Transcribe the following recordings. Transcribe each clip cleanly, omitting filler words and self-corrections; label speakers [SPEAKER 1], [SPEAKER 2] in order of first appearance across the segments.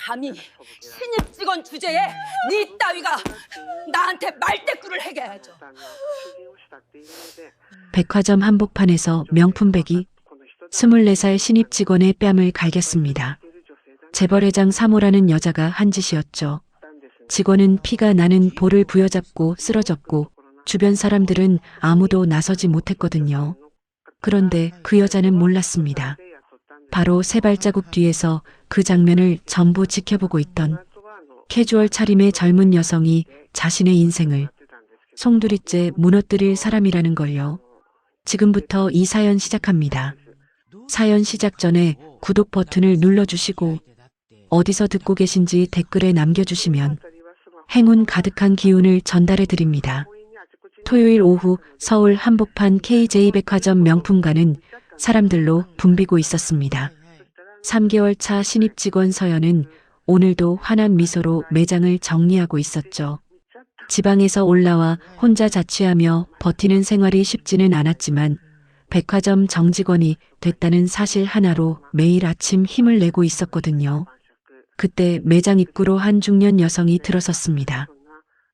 [SPEAKER 1] 감히 신입 직원 주제에 네 따위가 나한테 말대꾸를 해게 하죠.
[SPEAKER 2] 백화점 한복판에서 명품백이 24살 신입 직원의 뺨을 갈겼습니다. 재벌회장 3호라는 여자가 한 짓이었죠. 직원은 피가 나는 볼을 부여잡고 쓰러졌고 주변 사람들은 아무도 나서지 못했거든요. 그런데 그 여자는 몰랐습니다. 바로 세 발자국 뒤에서 그 장면을 전부 지켜보고 있던 캐주얼 차림의 젊은 여성이 자신의 인생을 송두리째 무너뜨릴 사람이라는 걸요. 지금부터 이 사연 시작합니다. 사연 시작 전에 구독 버튼을 눌러주시고 어디서 듣고 계신지 댓글에 남겨주시면 행운 가득한 기운을 전달해 드립니다. 토요일 오후 서울 한복판 KJ백화점 명품관은 사람들로 붐비고 있었습니다. 3개월 차 신입 직원 서연은 오늘도 환한 미소로 매장을 정리하고 있었죠. 지방에서 올라와 혼자 자취하며 버티는 생활이 쉽지는 않았지만 백화점 정직원이 됐다는 사실 하나로 매일 아침 힘을 내고 있었거든요. 그때 매장 입구로 한 중년 여성이 들어섰습니다.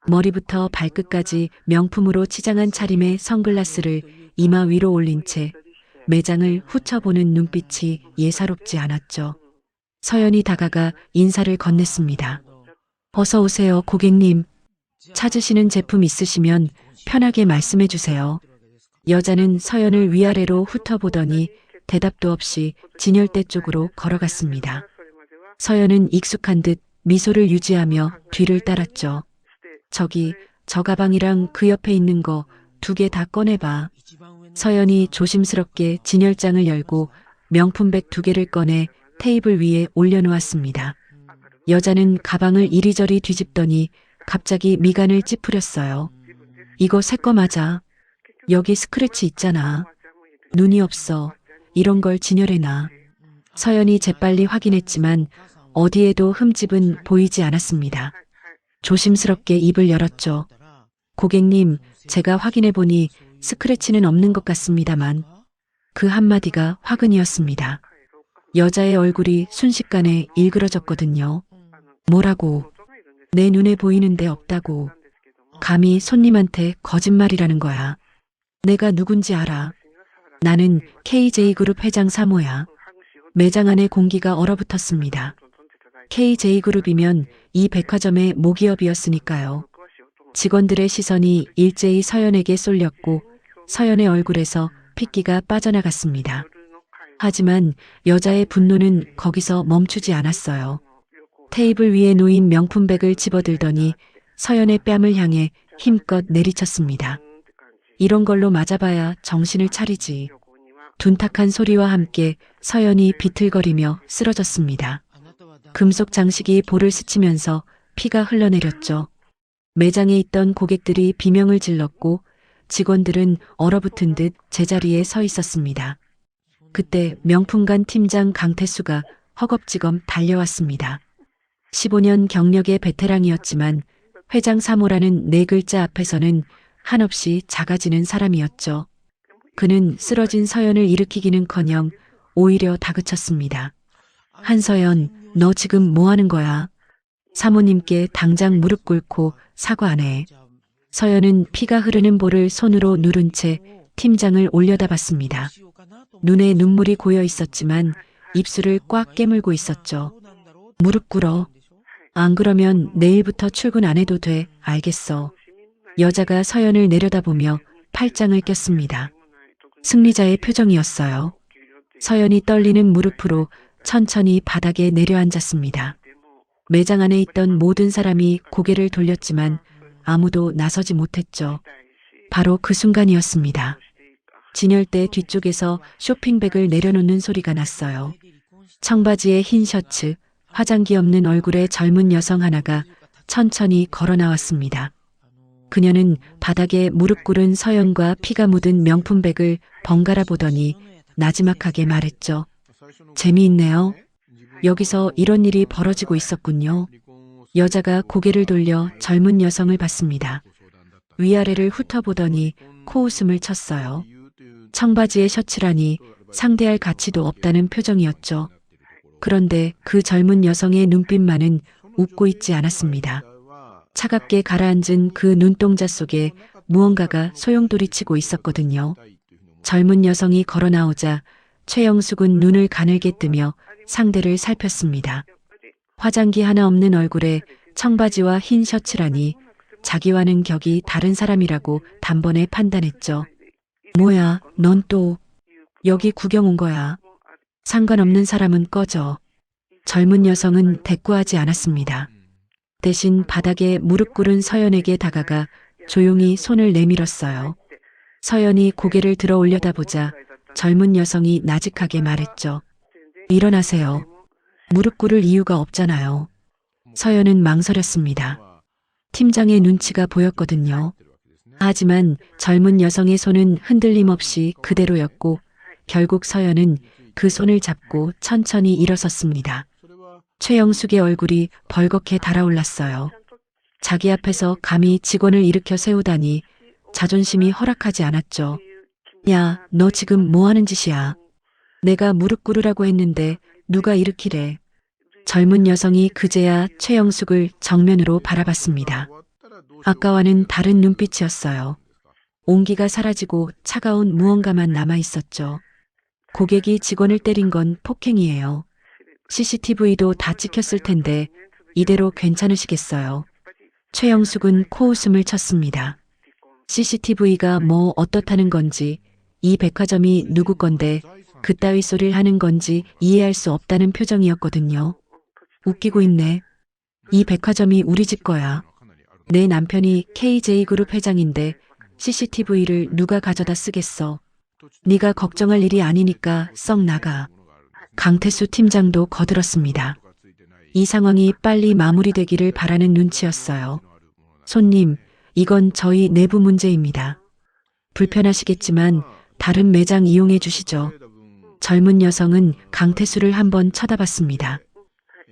[SPEAKER 2] 머리부터 발끝까지 명품으로 치장한 차림의 선글라스를 이마 위로 올린 채 매장을 훑어보는 눈빛이 예사롭지 않았죠. 서연이 다가가 인사를 건넸습니다. 어서 오세요, 고객님. 찾으시는 제품 있으시면 편하게 말씀해 주세요. 여자는 서연을 위아래로 훑어보더니 대답도 없이 진열대 쪽으로 걸어갔습니다. 서연은 익숙한 듯 미소를 유지하며 뒤를 따랐죠. 저기, 저 가방이랑 그 옆에 있는 거 2개 다 꺼내봐. 서연이 조심스럽게 진열장을 열고 명품백 2개를 꺼내 테이블 위에 올려놓았습니다. 여자는 가방을 이리저리 뒤집더니 갑자기 미간을 찌푸렸어요. 이거 새 거 맞아. 여기 스크래치 있잖아. 눈이 없어. 이런 걸 진열해놔. 서연이 재빨리 확인했지만 어디에도 흠집은 보이지 않았습니다. 조심스럽게 입을 열었죠. 고객님, 제가 확인해보니 스크래치는 없는 것 같습니다만. 그 한마디가 화근이었습니다. 여자의 얼굴이 순식간에 일그러졌거든요. 뭐라고? 내 눈에 보이는데 없다고. 감히 손님한테 거짓말이라는 거야. 내가 누군지 알아. 나는 KJ그룹 회장 3호야. 매장 안의 공기가 얼어붙었습니다. KJ그룹이면 이 백화점의 모기업이었으니까요. 직원들의 시선이 일제히 서연에게 쏠렸고 서연의 얼굴에서 핏기가 빠져나갔습니다. 하지만 여자의 분노는 거기서 멈추지 않았어요. 테이블 위에 놓인 명품백을 집어들더니 서연의 뺨을 향해 힘껏 내리쳤습니다. 이런 걸로 맞아봐야 정신을 차리지. 둔탁한 소리와 함께 서연이 비틀거리며 쓰러졌습니다. 금속 장식이 볼을 스치면서 피가 흘러내렸죠. 매장에 있던 고객들이 비명을 질렀고 직원들은 얼어붙은 듯 제자리에 서 있었습니다. 그때 명품관 팀장 강태수가 허겁지겁 달려왔습니다. 15년 경력의 베테랑이었지만 회장 3호라는 4글자 앞에서는 한없이 작아지는 사람이었죠. 그는 쓰러진 서연을 일으키기는커녕 오히려 다그쳤습니다. 한서연, 너 지금 뭐 하는 거야? 사모님께 당장 무릎 꿇고 사과 안 해. 서연은 피가 흐르는 볼을 손으로 누른 채 팀장을 올려다봤습니다. 눈에 눈물이 고여 있었지만 입술을 꽉 깨물고 있었죠. 무릎 꿇어. 안 그러면 내일부터 출근 안 해도 돼. 알겠어. 여자가 서연을 내려다보며 팔짱을 꼈습니다. 승리자의 표정이었어요. 서연이 떨리는 무릎으로 천천히 바닥에 내려앉았습니다. 매장 안에 있던 모든 사람이 고개를 돌렸지만 아무도 나서지 못했죠. 바로 그 순간이었습니다. 진열대 뒤쪽에서 쇼핑백을 내려놓는 소리가 났어요. 청바지에 흰 셔츠, 화장기 없는 얼굴의 젊은 여성 하나가 천천히 걸어 나왔습니다. 그녀는 바닥에 무릎 꿇은 서연과 피가 묻은 명품백을 번갈아 보더니 나지막하게 말했죠. 재미있네요. 여기서 이런 일이 벌어지고 있었군요. 여자가 고개를 돌려 젊은 여성을 봤습니다. 위아래를 훑어보더니 코웃음을 쳤어요. 청바지에 셔츠라니 상대할 가치도 없다는 표정이었죠. 그런데 그 젊은 여성의 눈빛만은 웃고 있지 않았습니다. 차갑게 가라앉은 그 눈동자 속에 무언가가 소용돌이치고 있었거든요. 젊은 여성이 걸어 나오자 최영숙은 눈을 가늘게 뜨며 상대를 살폈습니다. 화장기 하나 없는 얼굴에 청바지와 흰 셔츠라니 자기와는 격이 다른 사람이라고 단번에 판단했죠. 뭐야, 넌 또 여기 구경 온 거야. 상관없는 사람은 꺼져. 젊은 여성은 대꾸하지 않았습니다. 대신 바닥에 무릎 꿇은 서연에게 다가가 조용히 손을 내밀었어요. 서연이 고개를 들어 올려다보자 젊은 여성이 나직하게 말했죠. 일어나세요. 무릎 꿇을 이유가 없잖아요. 서연은 망설였습니다. 팀장의 눈치가 보였거든요. 하지만 젊은 여성의 손은 흔들림 없이 그대로였고 결국 서연은 그 손을 잡고 천천히 일어섰습니다. 최영숙의 얼굴이 벌겋게 달아올랐어요. 자기 앞에서 감히 직원을 일으켜 세우다니 자존심이 허락하지 않았죠. 야, 너 지금 뭐 하는 짓이야? 내가 무릎 꿇으라고 했는데 누가 일으키래? 젊은 여성이 그제야 최영숙을 정면으로 바라봤습니다. 아까와는 다른 눈빛이었어요. 온기가 사라지고 차가운 무언가만 남아있었죠. 고객이 직원을 때린 건 폭행이에요. CCTV도 다 찍혔을 텐데 이대로 괜찮으시겠어요? 최영숙은 코웃음을 쳤습니다. CCTV가 뭐 어떻다는 건지, 이 백화점이 누구 건데 그따위 소리를 하는 건지 이해할 수 없다는 표정이었거든요. 웃기고 있네. 이 백화점이 우리 집 거야. 내 남편이 KJ그룹 회장인데 CCTV를 누가 가져다 쓰겠어. 네가 걱정할 일이 아니니까 썩 나가. 강태수 팀장도 거들었습니다. 이 상황이 빨리 마무리되기를 바라는 눈치였어요. 손님, 이건 저희 내부 문제입니다. 불편하시겠지만 다른 매장 이용해 주시죠. 젊은 여성은 강태수를 한번 쳐다봤습니다.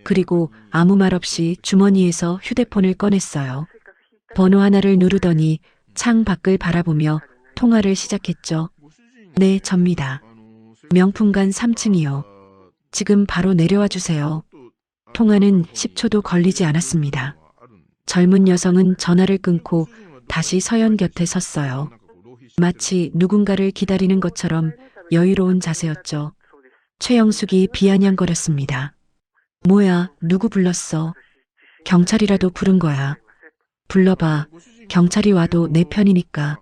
[SPEAKER 2] 그리고 아무 말 없이 주머니에서 휴대폰을 꺼냈어요. 번호 하나를 누르더니 창 밖을 바라보며 통화를 시작했죠. 네, 접니다. 명품관 3층이요. 지금 바로 내려와 주세요. 통화는 10초도 걸리지 않았습니다. 젊은 여성은 전화를 끊고 다시 서연 곁에 섰어요. 마치 누군가를 기다리는 것처럼 여유로운 자세였죠. 최영숙이 비아냥거렸습니다. 뭐야, 누구 불렀어? 경찰이라도 부른 거야. 불러봐. 경찰이 와도 내 편이니까.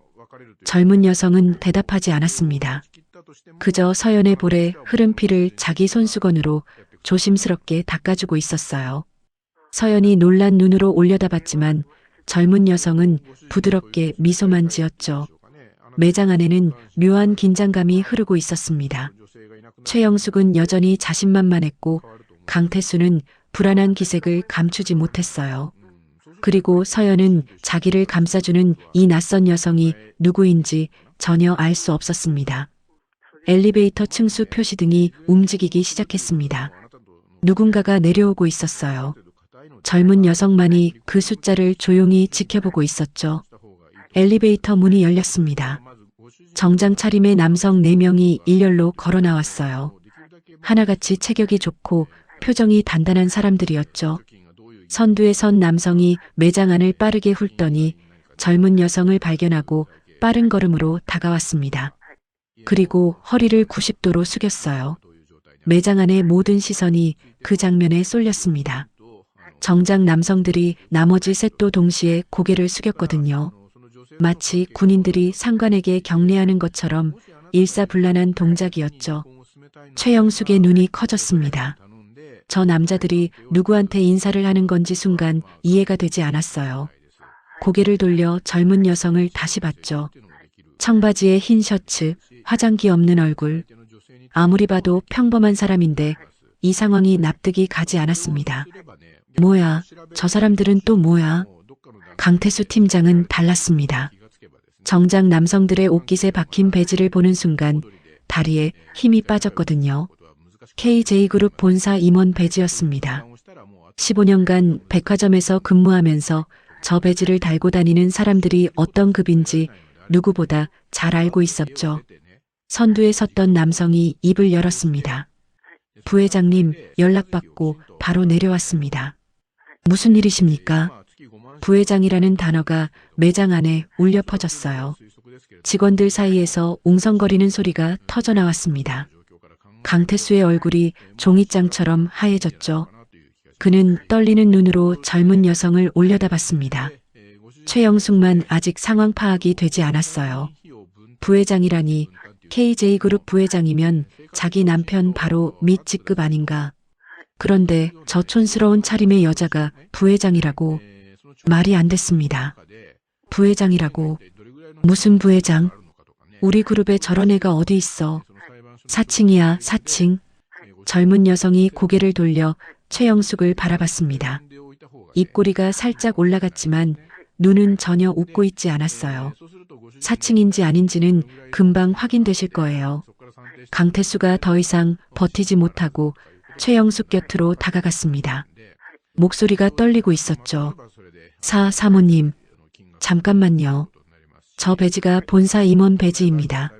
[SPEAKER 2] 젊은 여성은 대답하지 않았습니다. 그저 서연의 볼에 흐른 피를 자기 손수건으로 조심스럽게 닦아주고 있었어요. 서연이 놀란 눈으로 올려다봤지만 젊은 여성은 부드럽게 미소만 지었죠. 매장 안에는 묘한 긴장감이 흐르고 있었습니다. 최영숙은 여전히 자신만만했고 강태수는 불안한 기색을 감추지 못했어요. 그리고 서연은 자기를 감싸주는 이 낯선 여성이 누구인지 전혀 알 수 없었습니다. 엘리베이터 층수 표시등이 움직이기 시작했습니다. 누군가가 내려오고 있었어요. 젊은 여성만이 그 숫자를 조용히 지켜보고 있었죠. 엘리베이터 문이 열렸습니다. 정장 차림의 남성 4명이 일렬로 걸어 나왔어요. 하나같이 체격이 좋고 표정이 단단한 사람들이었죠. 선두에 선 남성이 매장 안을 빠르게 훑더니 젊은 여성을 발견하고 빠른 걸음으로 다가왔습니다. 그리고 허리를 90도로 숙였어요. 매장 안의 모든 시선이 그 장면에 쏠렸습니다. 정장 남성들이 나머지 셋도 동시에 고개를 숙였거든요. 마치 군인들이 상관에게 경례하는 것처럼 일사불란한 동작이었죠. 최영숙의 눈이 커졌습니다. 저 남자들이 누구한테 인사를 하는 건지 순간 이해가 되지 않았어요. 고개를 돌려 젊은 여성을 다시 봤죠. 청바지에 흰 셔츠, 화장기 없는 얼굴. 아무리 봐도 평범한 사람인데 이 상황이 납득이 가지 않았습니다. 뭐야, 저 사람들은 또 뭐야? 강태수 팀장은 달랐습니다. 정장 남성들의 옷깃에 박힌 배지를 보는 순간 다리에 힘이 빠졌거든요. KJ그룹 본사 임원 배지였습니다. 15년간 백화점에서 근무하면서 저 배지를 달고 다니는 사람들이 어떤 급인지 누구보다 잘 알고 있었죠. 선두에 섰던 남성이 입을 열었습니다. 부회장님, 연락받고 바로 내려왔습니다. 무슨 일이십니까? 부회장이라는 단어가 매장 안에 울려 퍼졌어요. 직원들 사이에서 웅성거리는 소리가 터져 나왔습니다. 강태수의 얼굴이 종이장처럼 하얘졌죠. 그는 떨리는 눈으로 젊은 여성을 올려다봤습니다. 최영숙만 아직 상황 파악이 되지 않았어요. 부회장이라니 KJ그룹 부회장이면 자기 남편 바로 밑 직급 아닌가. 그런데 저 촌스러운 차림의 여자가 부회장이라고 말이 안 됐습니다. 부회장이라고. 무슨 부회장? 우리 그룹에 저런 애가 어디 있어. 사칭이야, 사칭. 젊은 여성이 고개를 돌려 최영숙을 바라봤습니다. 입꼬리가 살짝 올라갔지만 눈은 전혀 웃고 있지 않았어요. 사칭인지 아닌지는 금방 확인되실 거예요. 강태수가 더 이상 버티지 못하고 최영숙 곁으로 다가갔습니다. 목소리가 떨리고 있었죠. 사모님, 잠깐만요. 저 배지가 본사 임원 배지입니다.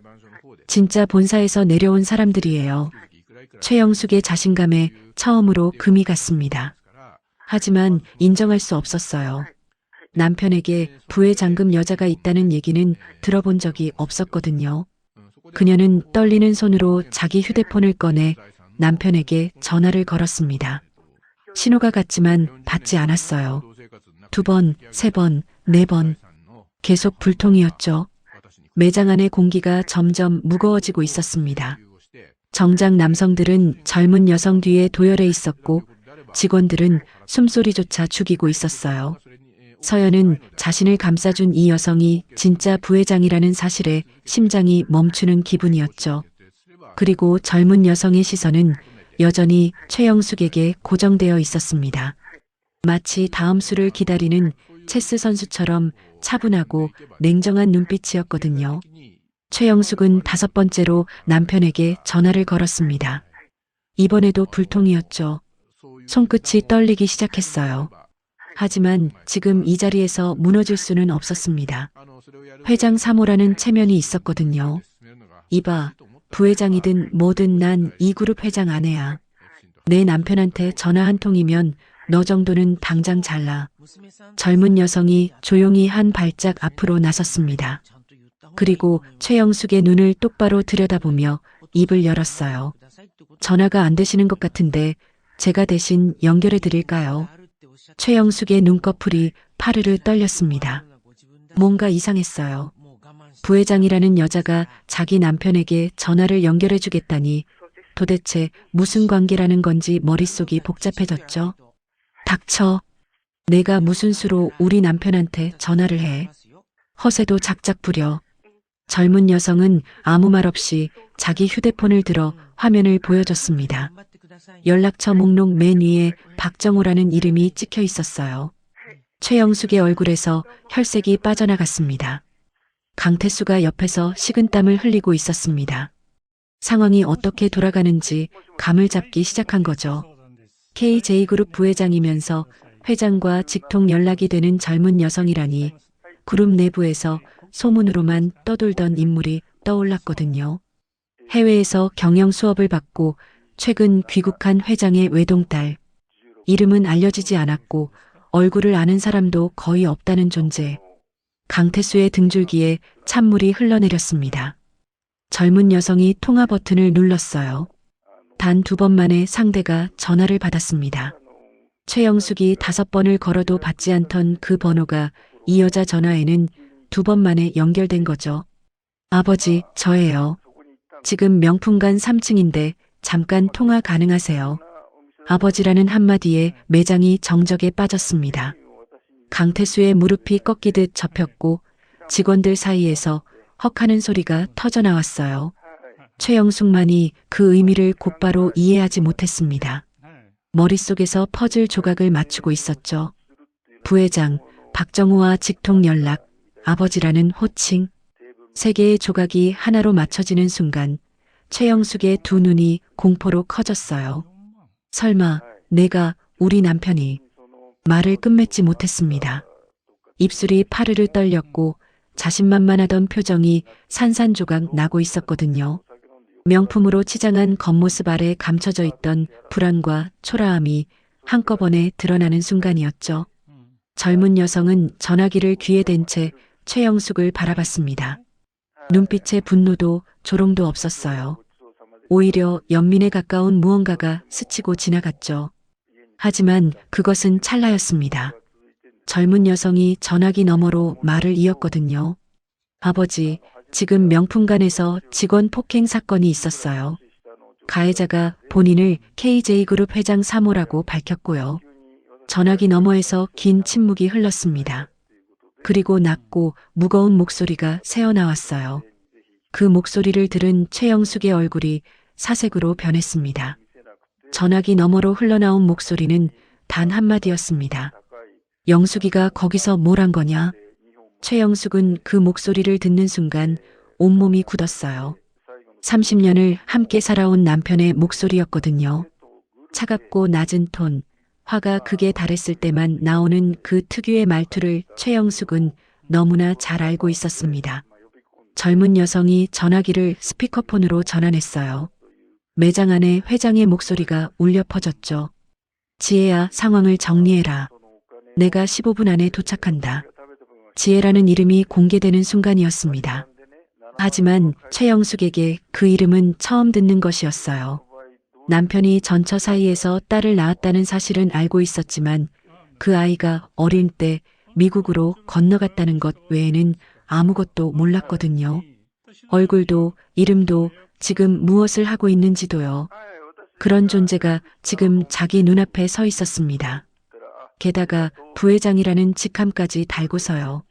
[SPEAKER 2] 진짜 본사에서 내려온 사람들이에요. 최영숙의 자신감에 처음으로 금이 갔습니다. 하지만 인정할 수 없었어요. 남편에게 부회장급 여자가 있다는 얘기는 들어본 적이 없었거든요. 그녀는 떨리는 손으로 자기 휴대폰을 꺼내 남편에게 전화를 걸었습니다. 신호가 갔지만 받지 않았어요. 2번, 3번, 4번. 계속 불통이었죠. 매장 안의 공기가 점점 무거워지고 있었습니다. 정작 남성들은 젊은 여성 뒤에 도열해 있었고 직원들은 숨소리조차 죽이고 있었어요. 서연은 자신을 감싸준 이 여성이 진짜 부회장이라는 사실에 심장이 멈추는 기분이었죠. 그리고 젊은 여성의 시선은 여전히 최영숙에게 고정되어 있었습니다. 마치 다음 수를 기다리는 체스 선수처럼 차분하고 냉정한 눈빛이었거든요. 최영숙은 5번째로 남편에게 전화를 걸었습니다. 이번에도 불통이었죠. 손끝이 떨리기 시작했어요. 하지만 지금 이 자리에서 무너질 수는 없었습니다. 회장 3호라는 체면이 있었거든요. 이봐, 부회장이든 뭐든 난 이 그룹 회장 아내야. 내 남편한테 전화 한 통이면 너 정도는 당장 잘라. 젊은 여성이 조용히 한 발짝 앞으로 나섰습니다. 그리고 최영숙의 눈을 똑바로 들여다보며 입을 열었어요. 전화가 안 되시는 것 같은데 제가 대신 연결해 드릴까요? 최영숙의 눈꺼풀이 파르르 떨렸습니다. 뭔가 이상했어요. 부회장이라는 여자가 자기 남편에게 전화를 연결해 주겠다니 도대체 무슨 관계라는 건지 머릿속이 복잡해졌죠. 닥쳐. 내가 무슨 수로 우리 남편한테 전화를 해. 허세도 작작 부려. 젊은 여성은 아무 말 없이 자기 휴대폰을 들어 화면을 보여줬습니다. 연락처 목록 맨 위에 박정호라는 이름이 찍혀 있었어요. 최영숙의 얼굴에서 혈색이 빠져나갔습니다. 강태수가 옆에서 식은땀을 흘리고 있었습니다. 상황이 어떻게 돌아가는지 감을 잡기 시작한 거죠. KJ그룹 부회장이면서 회장과 직통 연락이 되는 젊은 여성이라니 그룹 내부에서 소문으로만 떠돌던 인물이 떠올랐거든요. 해외에서 경영 수업을 받고 최근 귀국한 회장의 외동딸. 이름은 알려지지 않았고 얼굴을 아는 사람도 거의 없다는 존재. 강태수의 등줄기에 찬물이 흘러내렸습니다. 젊은 여성이 통화 버튼을 눌렀어요. 단 2번 만에 상대가 전화를 받았습니다. 최영숙이 5번을 걸어도 받지 않던 그 번호가 이 여자 전화에는 2번 만에 연결된 거죠. 아버지, 저예요. 지금 명품관 3층인데 잠깐 통화 가능하세요. 아버지라는 한마디에 매장이 정적에 빠졌습니다. 강태수의 무릎이 꺾이듯 접혔고 직원들 사이에서 헉하는 소리가 터져나왔어요. 최영숙만이 그 의미를 곧바로 이해하지 못했습니다. 머릿속에서 퍼즐 조각을 맞추고 있었죠. 부회장, 박정호와 직통 연락, 아버지라는 호칭. 3개의 조각이 하나로 맞춰지는 순간 최영숙의 2 눈이 공포로 커졌어요. 설마 내가 우리 남편이 말을 끝맺지 못했습니다. 입술이 파르르 떨렸고 자신만만하던 표정이 산산조각 나고 있었거든요. 명품으로 치장한 겉모습 아래 감춰져 있던 불안과 초라함이 한꺼번에 드러나는 순간이었죠. 젊은 여성은 전화기를 귀에 댄 채 최영숙을 바라봤습니다. 눈빛에 분노도 조롱도 없었어요. 오히려 연민에 가까운 무언가가 스치고 지나갔죠. 하지만 그것은 찰나였습니다. 젊은 여성이 전화기 너머로 말을 이었거든요. 아버지, 지금 명품관에서 직원 폭행 사건이 있었어요. 가해자가 본인을 KJ그룹 회장 3호라고 밝혔고요. 전화기 너머에서 긴 침묵이 흘렀습니다. 그리고 낮고 무거운 목소리가 새어나왔어요. 그 목소리를 들은 최영숙의 얼굴이 사색으로 변했습니다. 전화기 너머로 흘러나온 목소리는 단 한마디였습니다. 영숙이가 거기서 뭘 한 거냐? 최영숙은 그 목소리를 듣는 순간 온몸이 굳었어요. 30년을 함께 살아온 남편의 목소리였거든요. 차갑고 낮은 톤, 화가 극에 달했을 때만 나오는 그 특유의 말투를 최영숙은 너무나 잘 알고 있었습니다. 젊은 여성이 전화기를 스피커폰으로 전환했어요. 매장 안에 회장의 목소리가 울려 퍼졌죠. 지혜야, 상황을 정리해라. 내가 15분 안에 도착한다. 지혜라는 이름이 공개되는 순간이었습니다. 하지만 최영숙에게 그 이름은 처음 듣는 것이었어요. 남편이 전처 사이에서 딸을 낳았다는 사실은 알고 있었지만 그 아이가 어린 때 미국으로 건너갔다는 것 외에는 아무것도 몰랐거든요. 얼굴도 이름도 지금 무엇을 하고 있는지도요. 그런 존재가 지금 자기 눈앞에 서 있었습니다. 게다가 부회장이라는 직함까지 달고서요.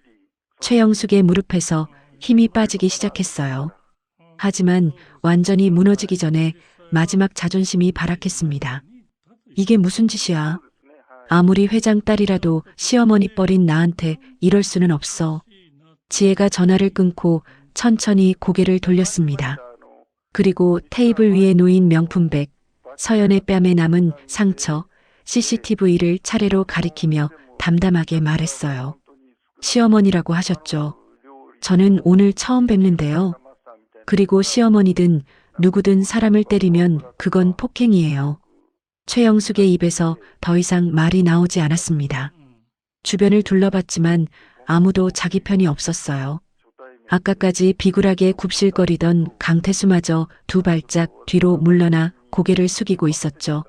[SPEAKER 2] 최영숙의 무릎에서 힘이 빠지기 시작했어요. 하지만 완전히 무너지기 전에 마지막 자존심이 발악했습니다. 이게 무슨 짓이야? 아무리 회장 딸이라도 시어머니 뻘인 나한테 이럴 수는 없어. 지혜가 전화를 끊고 천천히 고개를 돌렸습니다. 그리고 테이블 위에 놓인 명품백, 서연의 뺨에 남은 상처, CCTV를 차례로 가리키며 담담하게 말했어요. 시어머니라고 하셨죠. 저는 오늘 처음 뵙는데요. 그리고 시어머니든 누구든 사람을 때리면 그건 폭행이에요. 최영숙의 입에서 더 이상 말이 나오지 않았습니다. 주변을 둘러봤지만 아무도 자기 편이 없었어요. 아까까지 비굴하게 굽실거리던 강태수마저 두 발짝 뒤로 물러나 고개를 숙이고 있었죠.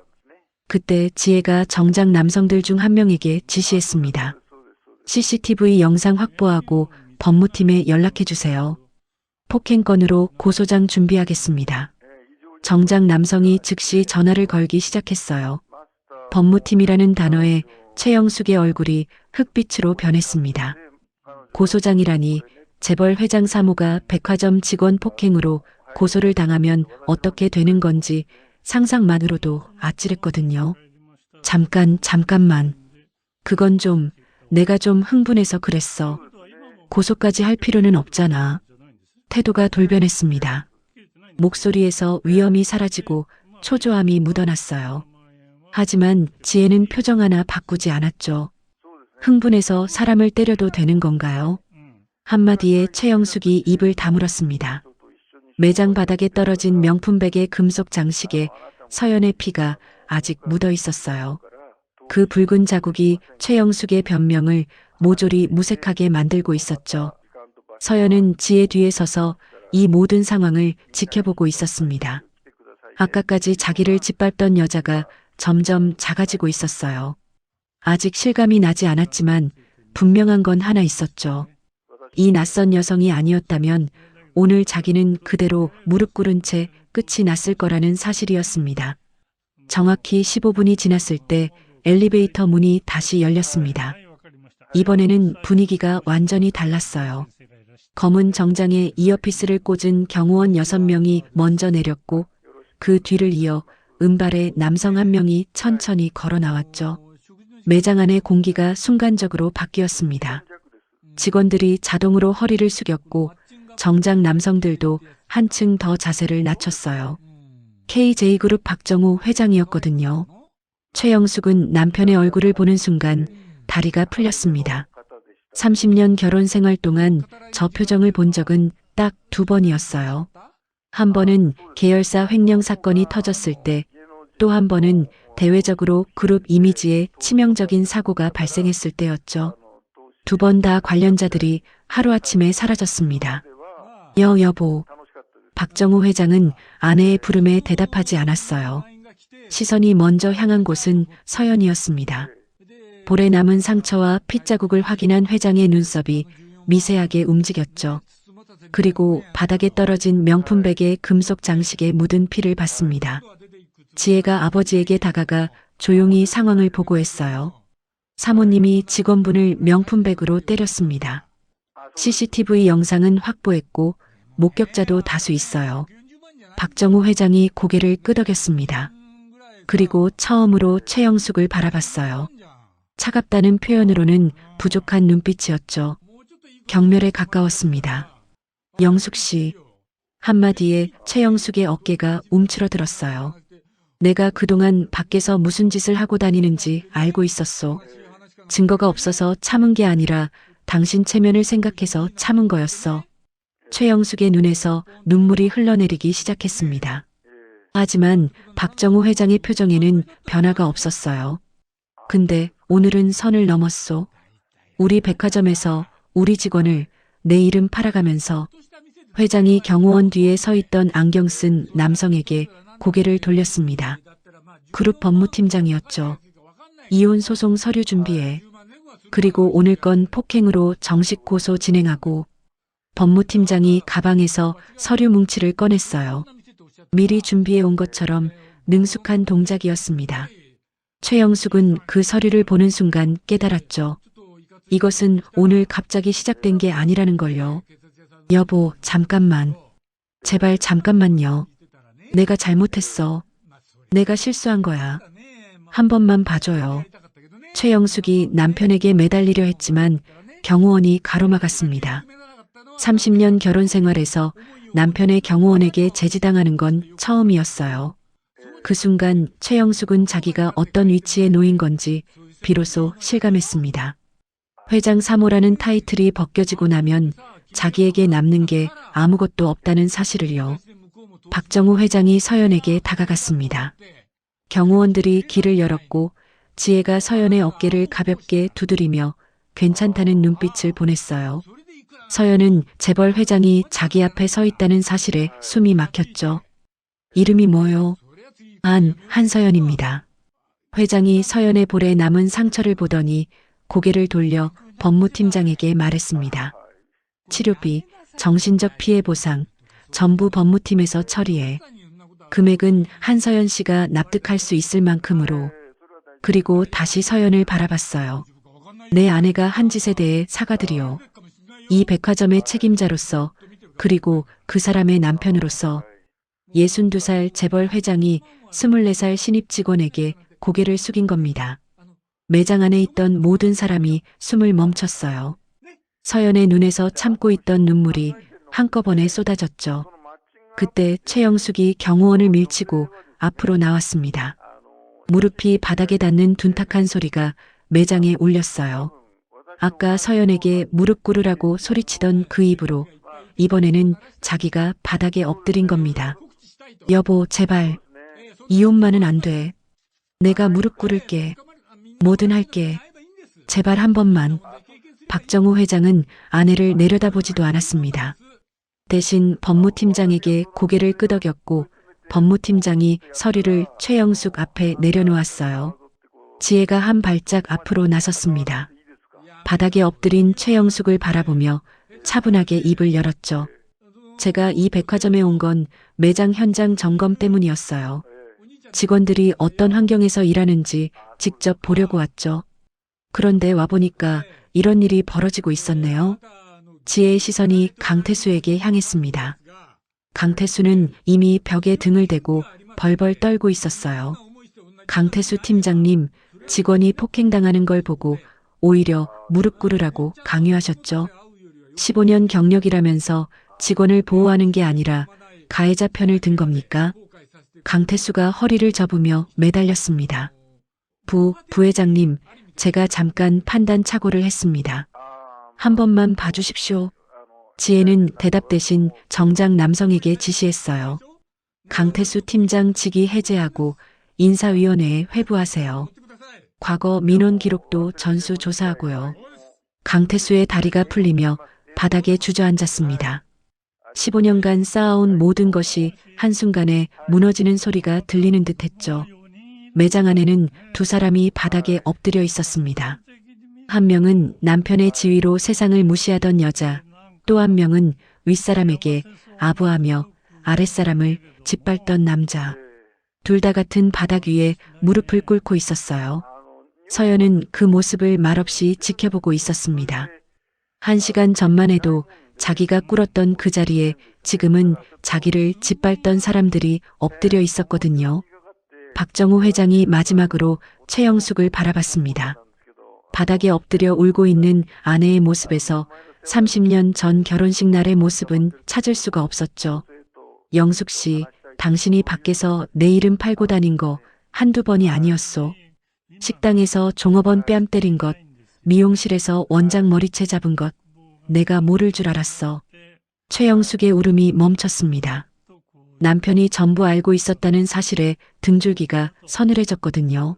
[SPEAKER 2] 그때 지혜가 정작 남성들 중 한 명에게 지시했습니다. CCTV 영상 확보하고 법무팀에 연락해 주세요. 폭행건으로 고소장 준비하겠습니다. 정작 남성이 즉시 전화를 걸기 시작했어요. 법무팀이라는 단어에 최영숙의 얼굴이 흑빛으로 변했습니다. 고소장이라니 재벌 회장 3호가 백화점 직원 폭행으로 고소를 당하면 어떻게 되는 건지 상상만으로도 아찔했거든요. 잠깐만. 그건 내가 좀 흥분해서 그랬어. 고소까지 할 필요는 없잖아. 태도가 돌변했습니다. 목소리에서 위엄이 사라지고 초조함이 묻어났어요. 하지만 지혜는 표정 하나 바꾸지 않았죠. 흥분해서 사람을 때려도 되는 건가요? 한마디에 최영숙이 입을 다물었습니다. 매장 바닥에 떨어진 명품백의 금속 장식에 서연의 피가 아직 묻어 있었어요. 그 붉은 자국이 최영숙의 변명을 모조리 무색하게 만들고 있었죠. 서연은 지혜 뒤에 서서 이 모든 상황을 지켜보고 있었습니다. 아까까지 자기를 짓밟던 여자가 점점 작아지고 있었어요. 아직 실감이 나지 않았지만 분명한 건 하나 있었죠. 이 낯선 여성이 아니었다면 오늘 자기는 그대로 무릎 꿇은 채 끝이 났을 거라는 사실이었습니다. 정확히 15분이 지났을 때 엘리베이터 문이 다시 열렸습니다. 이번에는 분위기가 완전히 달랐어요. 검은 정장에 이어피스를 꽂은 경호원 6명이 먼저 내렸고 그 뒤를 이어 은발의 남성 한 명이 천천히 걸어 나왔죠. 매장 안의 공기가 순간적으로 바뀌었습니다. 직원들이 자동으로 허리를 숙였고 정장 남성들도 한층 더 자세를 낮췄어요. KJ그룹 박정우 회장이었거든요. 최영숙은 남편의 얼굴을 보는 순간 다리가 풀렸습니다. 30년 결혼 생활 동안 저 표정을 본 적은 딱 2번이었어요. 한 번은 계열사 횡령 사건이 터졌을 때, 또 한 번은 대외적으로 그룹 이미지에 치명적인 사고가 발생했을 때였죠. 두 번 다 관련자들이 하루아침에 사라졌습니다. 여보. 박정우 회장은 아내의 부름에 대답하지 않았어요. 시선이 먼저 향한 곳은 서연이었습니다. 볼에 남은 상처와 핏자국을 확인한 회장의 눈썹이 미세하게 움직였죠. 그리고 바닥에 떨어진 명품백에 금속 장식에 묻은 피를 봤습니다. 지혜가 아버지에게 다가가 조용히 상황을 보고했어요. 사모님이 직원분을 명품백으로 때렸습니다. CCTV 영상은 확보했고 목격자도 다수 있어요. 박정우 회장이 고개를 끄덕였습니다. 그리고 처음으로 최영숙을 바라봤어요. 차갑다는 표현으로는 부족한 눈빛이었죠. 경멸에 가까웠습니다. 영숙 씨. 한마디에 최영숙의 어깨가 움츠러들었어요. 내가 그동안 밖에서 무슨 짓을 하고 다니는지 알고 있었소. 증거가 없어서 참은 게 아니라 당신 체면을 생각해서 참은 거였어. 최영숙의 눈에서 눈물이 흘러내리기 시작했습니다. 하지만 박정우 회장의 표정에는 변화가 없었어요. 근데 오늘은 선을 넘었소. 우리 백화점에서 우리 직원을 내 이름 팔아가면서 회장이 경호원 뒤에 서 있던 안경 쓴 남성에게 고개를 돌렸습니다. 그룹 법무팀장이었죠. 이혼 소송 서류 준비해. 그리고 오늘 건 폭행으로 정식 고소 진행하고. 법무팀장이 가방에서 서류 뭉치를 꺼냈어요. 미리 준비해 온 것처럼 능숙한 동작이었습니다. 최영숙은 그 서류를 보는 순간 깨달았죠. 이것은 오늘 갑자기 시작된 게 아니라는 걸요. 여보, 잠깐만. 제발 잠깐만요. 내가 잘못했어. 내가 실수한 거야. 한 번만 봐줘요. 최영숙이 남편에게 매달리려 했지만 경호원이 가로막았습니다. 30년 결혼 생활에서 남편의 경호원에게 제지당하는 건 처음이었어요. 그 순간 최영숙은 자기가 어떤 위치에 놓인 건지 비로소 실감했습니다. 회장 3호라는 타이틀이 벗겨지고 나면 자기에게 남는 게 아무것도 없다는 사실을요. 박정우 회장이 서연에게 다가갔습니다. 경호원들이 길을 열었고 지혜가 서연의 어깨를 가볍게 두드리며 괜찮다는 눈빛을 보냈어요. 서연은 재벌 회장이 자기 앞에 서 있다는 사실에 숨이 막혔죠. 이름이 뭐요? 한서연입니다. 회장이 서연의 볼에 남은 상처를 보더니 고개를 돌려 법무팀장에게 말했습니다. 치료비, 정신적 피해 보상, 전부 법무팀에서 처리해. 금액은 한서연 씨가 납득할 수 있을 만큼으로. 그리고 다시 서연을 바라봤어요. 내 아내가 한 짓에 대해 사과드리오. 이 백화점의 책임자로서, 그리고 그 사람의 남편으로서. 62살 재벌 회장이 24살 신입 직원에게 고개를 숙인 겁니다. 매장 안에 있던 모든 사람이 숨을 멈췄어요. 서연의 눈에서 참고 있던 눈물이 한꺼번에 쏟아졌죠. 그때 최영숙이 경호원을 밀치고 앞으로 나왔습니다. 무릎이 바닥에 닿는 둔탁한 소리가 매장에 울렸어요. 아까 서연에게 무릎 꿇으라고 소리치던 그 입으로 이번에는 자기가 바닥에 엎드린 겁니다. 여보, 제발. 이혼만은 안 돼. 내가 무릎 꿇을게. 뭐든 할게. 제발 한 번만. 박정우 회장은 아내를 내려다보지도 않았습니다. 대신 법무팀장에게 고개를 끄덕였고 법무팀장이 서류를 최영숙 앞에 내려놓았어요. 지혜가 한 발짝 앞으로 나섰습니다. 바닥에 엎드린 최영숙을 바라보며 차분하게 입을 열었죠. 제가 이 백화점에 온 건 매장 현장 점검 때문이었어요. 직원들이 어떤 환경에서 일하는지 직접 보려고 왔죠. 그런데 와보니까 이런 일이 벌어지고 있었네요. 지혜의 시선이 강태수에게 향했습니다. 강태수는 이미 벽에 등을 대고 벌벌 떨고 있었어요. 강태수 팀장님, 직원이 폭행당하는 걸 보고 오히려 무릎 꿇으라고 강요하셨죠. 15년 경력이라면서 직원을 보호하는 게 아니라 가해자 편을 든 겁니까? 강태수가 허리를 접으며 매달렸습니다. 부회장님, 제가 잠깐 판단 착오를 했습니다. 한 번만 봐주십시오. 지혜는 대답 대신 정작 남성에게 지시했어요. 강태수 팀장 직위 해제하고 인사위원회에 회부하세요. 과거 민원 기록도 전수조사하고요. 강태수의 다리가 풀리며 바닥에 주저앉았습니다. 15년간 쌓아온 모든 것이 한순간에 무너지는 소리가 들리는 듯했죠. 매장 안에는 두 사람이 바닥에 엎드려 있었습니다. 한 명은 남편의 지위로 세상을 무시하던 여자, 또 한 명은 윗사람에게 아부하며 아랫사람을 짓밟던 남자. 둘 다 같은 바닥 위에 무릎을 꿇고 있었어요. 서연은 그 모습을 말없이 지켜보고 있었습니다. 1시간 전만 해도 자기가 꿇었던 그 자리에 지금은 자기를 짓밟던 사람들이 엎드려 있었거든요. 박정우 회장이 마지막으로 최영숙을 바라봤습니다. 바닥에 엎드려 울고 있는 아내의 모습에서 30년 전 결혼식 날의 모습은 찾을 수가 없었죠. 영숙 씨, 당신이 밖에서 내 이름 팔고 다닌 거 한두 번이 아니었소. 식당에서 종업원 뺨 때린 것, 미용실에서 원장 머리채 잡은 것, 내가 모를 줄 알았어. 최영숙의 울음이 멈췄습니다. 남편이 전부 알고 있었다는 사실에 등줄기가 서늘해졌거든요.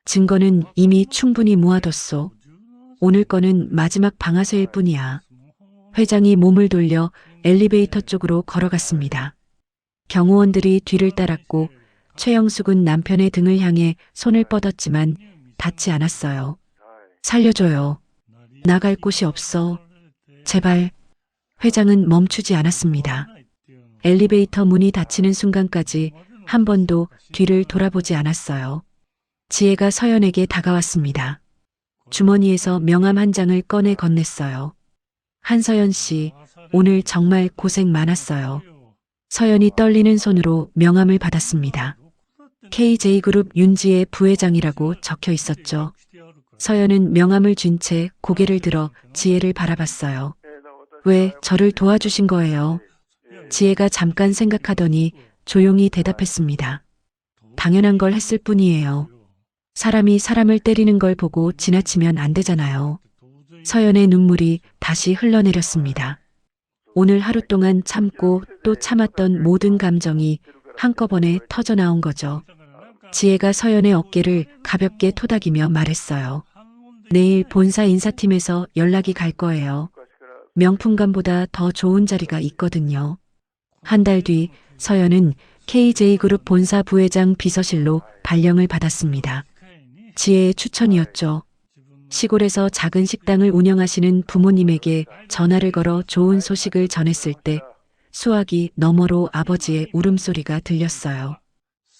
[SPEAKER 2] 증거는 이미 충분히 모아뒀소. 오늘 거는 마지막 방아쇠일 뿐이야. 회장이 몸을 돌려 엘리베이터 쪽으로 걸어갔습니다. 경호원들이 뒤를 따랐고 최영숙은 남편의 등을 향해 손을 뻗었지만 닿지 않았어요. 살려줘요. 나갈 곳이 없어. 제발. 회장은 멈추지 않았습니다. 엘리베이터 문이 닫히는 순간까지 한 번도 뒤를 돌아보지 않았어요. 지혜가 서연에게 다가왔습니다. 주머니에서 명함 한 장을 꺼내 건넸어요. 한서연 씨, 오늘 정말 고생 많았어요. 서연이 떨리는 손으로 명함을 받았습니다. KJ그룹 윤지혜 부회장이라고 적혀 있었죠. 서연은 명함을 쥔 채 고개를 들어 지혜를 바라봤어요. 왜 저를 도와주신 거예요? 지혜가 잠깐 생각하더니 조용히 대답했습니다. 당연한 걸 했을 뿐이에요. 사람이 사람을 때리는 걸 보고 지나치면 안 되잖아요. 서연의 눈물이 다시 흘러내렸습니다. 오늘 하루 동안 참고 또 참았던 모든 감정이 한꺼번에 터져나온 거죠. 지혜가 서연의 어깨를 가볍게 토닥이며 말했어요. 내일 본사 인사팀에서 연락이 갈 거예요. 명품관보다 더 좋은 자리가 있거든요. 한 달 뒤 서연은 KJ그룹 본사 부회장 비서실로 발령을 받았습니다. 지혜의 추천이었죠. 시골에서 작은 식당을 운영하시는 부모님에게 전화를 걸어 좋은 소식을 전했을 때 수화기 너머로 아버지의 울음소리가 들렸어요.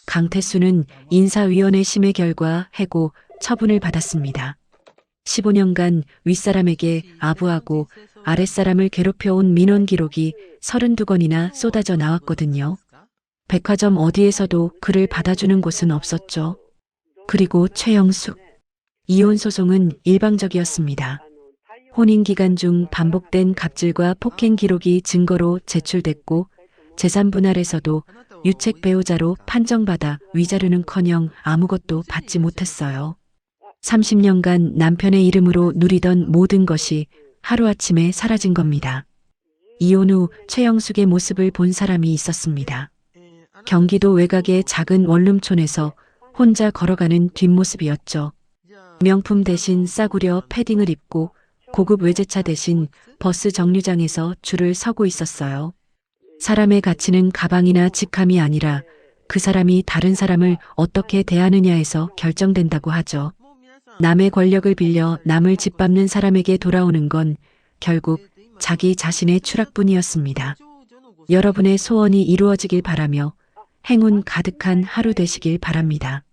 [SPEAKER 2] 강태수는 인사위원회 심의 결과 해고 처분을 받았습니다. 15년간 윗사람에게 아부하고 아랫사람을 괴롭혀온 민원 기록이 32건이나 쏟아져 나왔거든요. 백화점 어디에서도 그를 받아주는 곳은 없었죠. 그리고 최영숙. 이혼 소송은 일방적이었습니다. 혼인 기간 중 반복된 갑질과 폭행 기록이 증거로 제출됐고 재산 분할에서도 유책 배우자로 판정받아 위자료는커녕 아무것도 받지 못했어요. 30년간 남편의 이름으로 누리던 모든 것이 하루아침에 사라진 겁니다. 이혼 후 최영숙의 모습을 본 사람이 있었습니다. 경기도 외곽의 작은 원룸촌에서 혼자 걸어가는 뒷모습이었죠. 명품 대신 싸구려 패딩을 입고 고급 외제차 대신 버스 정류장에서 줄을 서고 있었어요. 사람의 가치는 가방이나 직함이 아니라 그 사람이 다른 사람을 어떻게 대하느냐에서 결정된다고 하죠. 남의 권력을 빌려 남을 짓밟는 사람에게 돌아오는 건 결국 자기 자신의 추락뿐이었습니다. 여러분의 소원이 이루어지길 바라며 행운 가득한 하루 되시길 바랍니다.